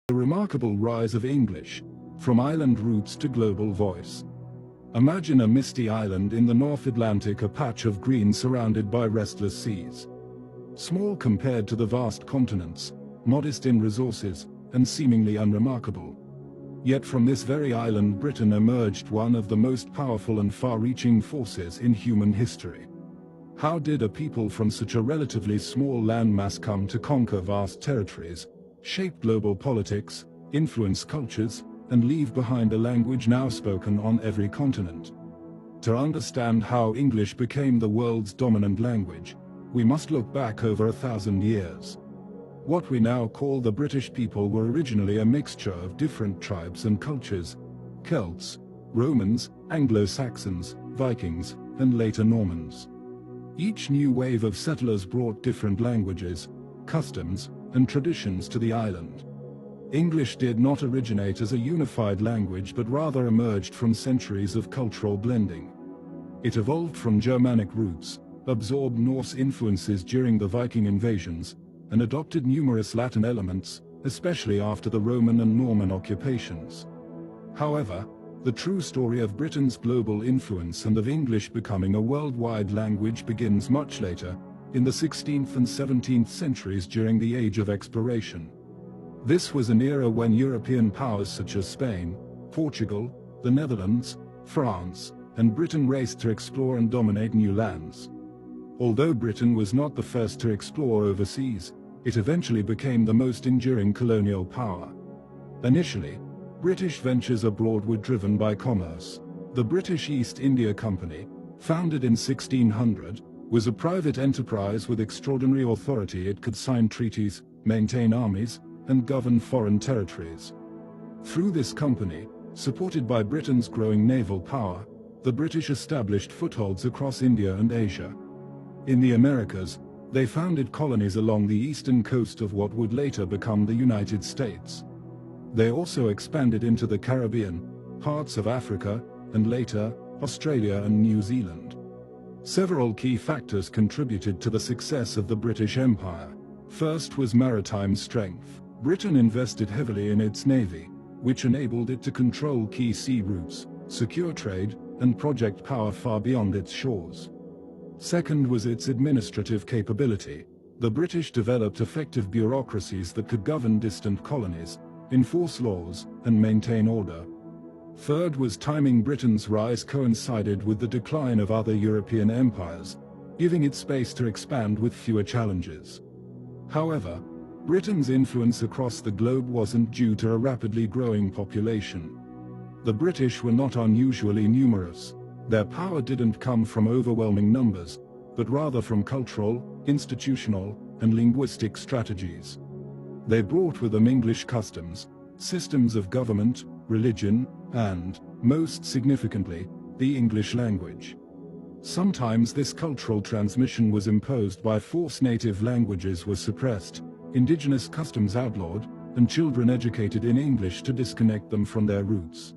The remarkable rise of English, from island roots to global voice. Imagine a misty island in the North Atlantic, a patch of green surrounded by restless seas. Small compared to the vast continents, modest in resources, and seemingly unremarkable. Yet from this very island Britain emerged one of the most powerful and far-reaching forces in human history. How did a people from such a relatively small landmass come to conquer vast territories, shape global politics, influence cultures, and leave behind a language now spoken on every continent? To understand how English became the world's dominant language, we must look back over 1,000 years. What we now call the British people were originally a mixture of different tribes and cultures: Celts, Romans, Anglo-Saxons, Vikings, and later Normans. Each new wave of settlers brought different languages, customs, and traditions to the island. English did not originate as a unified language but rather emerged from centuries of cultural blending. It evolved from Germanic roots, absorbed Norse influences during the Viking invasions, and adopted numerous Latin elements, especially after the Roman and Norman occupations. However, the true story of Britain's global influence and of English becoming a worldwide language begins much later, in the 16th and 17th centuries during the Age of Exploration. This was an era when European powers such as Spain, Portugal, the Netherlands, France, and Britain raced to explore and dominate new lands. Although Britain was not the first to explore overseas, it eventually became the most enduring colonial power. Initially, British ventures abroad were driven by commerce. The British East India Company, founded in 1600, was a private enterprise with extraordinary authority. It could sign treaties, maintain armies, and govern foreign territories. Through this company, supported by Britain's growing naval power, the British established footholds across India and Asia. In the Americas, they founded colonies along the eastern coast of what would later become the United States. They also expanded into the Caribbean, parts of Africa, and later, Australia and New Zealand. Several key factors contributed to the success of the British Empire. First was maritime strength. Britain invested heavily in its navy, which enabled it to control key sea routes, secure trade, and project power far beyond its shores. Second was its administrative capability. The British developed effective bureaucracies that could govern distant colonies, enforce laws, and maintain order. Third was timing. Britain's rise coincided with the decline of other European empires, giving it space to expand with fewer challenges. However, Britain's influence across the globe wasn't due to a rapidly growing population. The British were not unusually numerous. Their power didn't come from overwhelming numbers, but rather from cultural, institutional, and linguistic strategies. They brought with them English customs, systems of government, religion, and, most significantly, the English language. Sometimes this cultural transmission was imposed by force. Native languages were suppressed, indigenous customs outlawed, and children educated in English to disconnect them from their roots.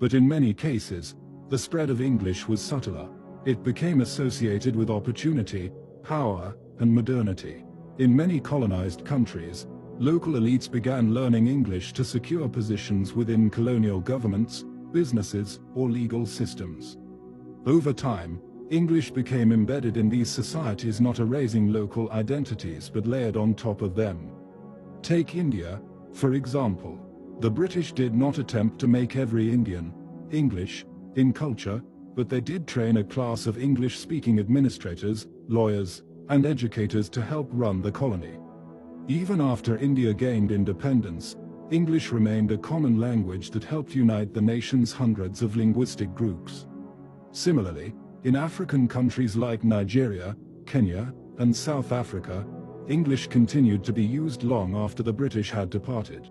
But in many cases, the spread of English was subtler. It became associated with opportunity, power, and modernity. In many colonized countries, local elites began learning English to secure positions within colonial governments, businesses, or legal systems. Over time, English became embedded in these societies, not erasing local identities but layered on top of them. Take India, for example. The British did not attempt to make every Indian English in culture, but they did train a class of English-speaking administrators, lawyers, and educators to help run the colony. Even after India gained independence, English remained a common language that helped unite the nation's hundreds of linguistic groups. Similarly, in African countries like Nigeria, Kenya, and South Africa, English continued to be used long after the British had departed.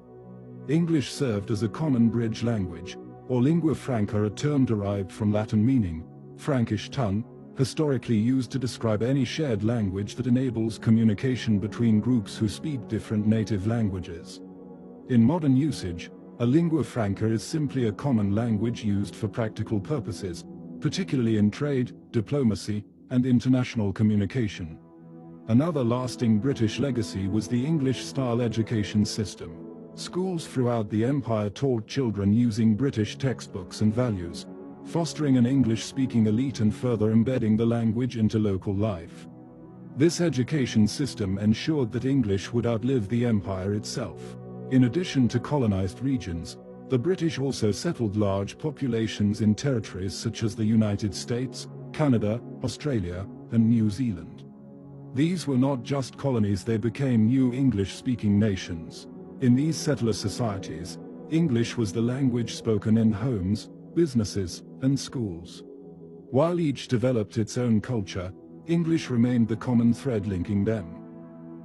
English served as a common bridge language, or lingua franca, a term derived from Latin meaning Frankish tongue, historically used to describe any shared language that enables communication between groups who speak different native languages. In modern usage, a lingua franca is simply a common language used for practical purposes, particularly in trade, diplomacy, and international communication. Another lasting British legacy was the English-style education system. Schools throughout the empire taught children using British textbooks and values, fostering an English-speaking elite and further embedding the language into local life. This education system ensured that English would outlive the empire itself. In addition to colonized regions, the British also settled large populations in territories such as the United States, Canada, Australia, and New Zealand. These were not just colonies, they became new English-speaking nations. In these settler societies, English was the language spoken in homes, businesses, and schools. While each developed its own culture, English remained the common thread linking them.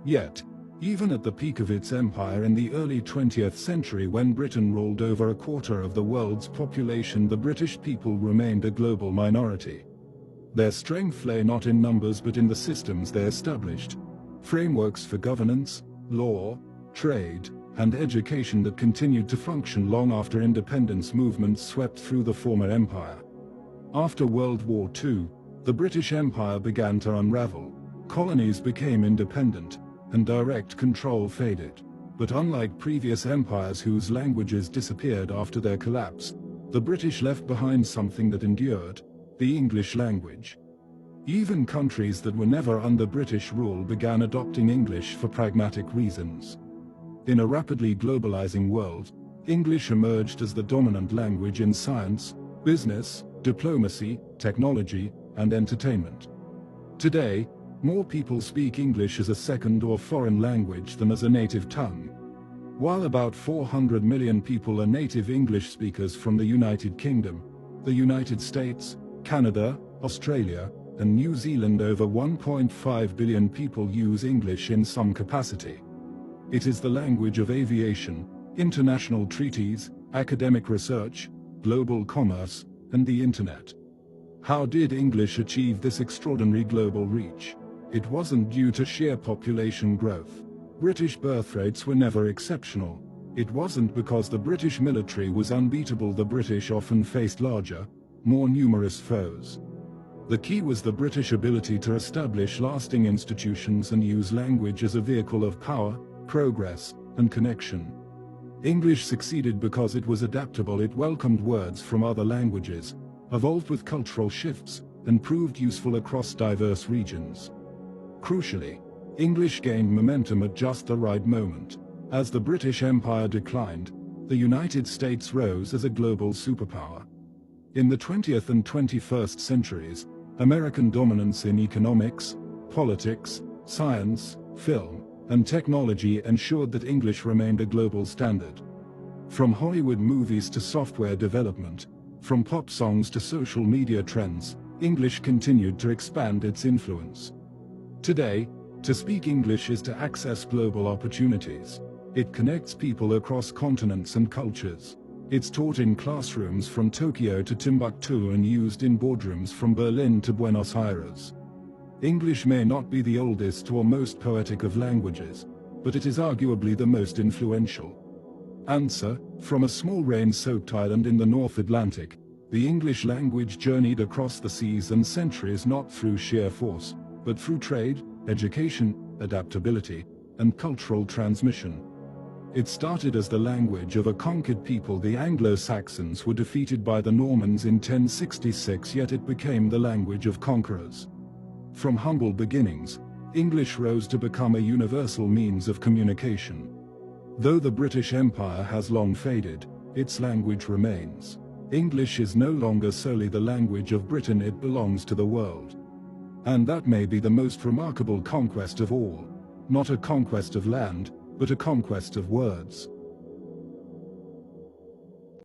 Yet, even at the peak of its empire in the early 20th century, when Britain ruled over a quarter of the world's population, the British people remained a global minority. Their strength lay not in numbers but in the systems they established, frameworks for governance, law, trade, and education that continued to function long after independence movements swept through the former empire. After World War II, the British Empire began to unravel, colonies became independent, and direct control faded. But unlike previous empires whose languages disappeared after their collapse, the British left behind something that endured: the English language. Even countries that were never under British rule began adopting English for pragmatic reasons. In a rapidly globalizing world, English emerged as the dominant language in science, business, diplomacy, technology, and entertainment. Today, more people speak English as a second or foreign language than as a native tongue. While about 400 million people are native English speakers from the United Kingdom, the United States, Canada, Australia, and New Zealand, over 1.5 billion people use English in some capacity. It is the language of aviation, international treaties, academic research, global commerce, and the internet. How did English achieve this extraordinary global reach? It wasn't due to sheer population growth. British birth rates were never exceptional. It wasn't because the British military was unbeatable. The British often faced larger, more numerous foes. The key was the British ability to establish lasting institutions and use language as a vehicle of power, progress, and connection. English succeeded because it was adaptable. It welcomed words from other languages, evolved with cultural shifts, and proved useful across diverse regions. Crucially, English gained momentum at just the right moment. As the British Empire declined, the United States rose as a global superpower. In the 20th and 21st centuries, American dominance in economics, politics, science, film, and technology ensured that English remained a global standard. From Hollywood movies to software development, from pop songs to social media trends, English continued to expand its influence. Today, to speak English is to access global opportunities. It connects people across continents and cultures. It's taught in classrooms from Tokyo to Timbuktu and used in boardrooms from Berlin to Buenos Aires. English may not be the oldest or most poetic of languages, but it is arguably the most influential. Answer: from a small rain-soaked island in the North Atlantic, the English language journeyed across the seas and centuries not through sheer force, but through trade, education, adaptability, and cultural transmission. It started as the language of a conquered people. The Anglo-Saxons were defeated by the Normans in 1066, yet it became the language of conquerors. From humble beginnings, English rose to become a universal means of communication. Though the British Empire has long faded, its language remains. English is no longer solely the language of Britain, it belongs to the world. And that may be the most remarkable conquest of all. Not a conquest of land, but a conquest of words.